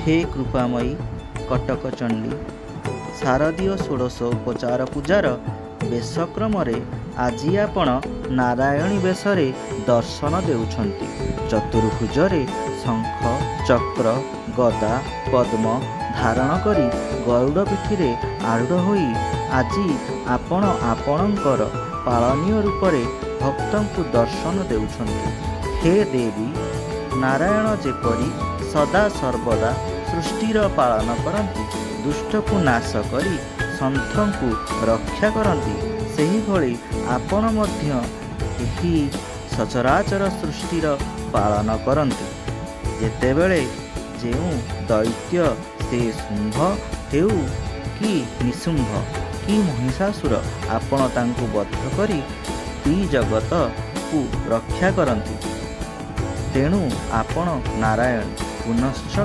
हे कृपामयी कटक चंडी शारदीय षोडशोपचार पूजार बेशक्रम आज आपण नारायणी बेशरे दर्शन देउछंती। चतुर्भुजरे शंख चक्र गदा पद्म धारण करी गरुड़ पीठी आरूढ़ होई आज आपण आपणकर पालनीय रूपरे भक्तंकु दर्शन देउछंती। हे देवी नारायण जेपरी सदा सर्वदा सृष्टिर पालन करती दुष्ट को नाश करी संतंकु रक्षा करती सेही भली आपण मध्य एही सचराचर सृष्टिर पालन करती। जेतेबेले जेउ दैत्य से शुंभ हेउ कि निशुंभ कि महिषासुर आपण तांकु बद्ध करी जगत को रक्षा करती। तेणु आपण नारायण पुनश्च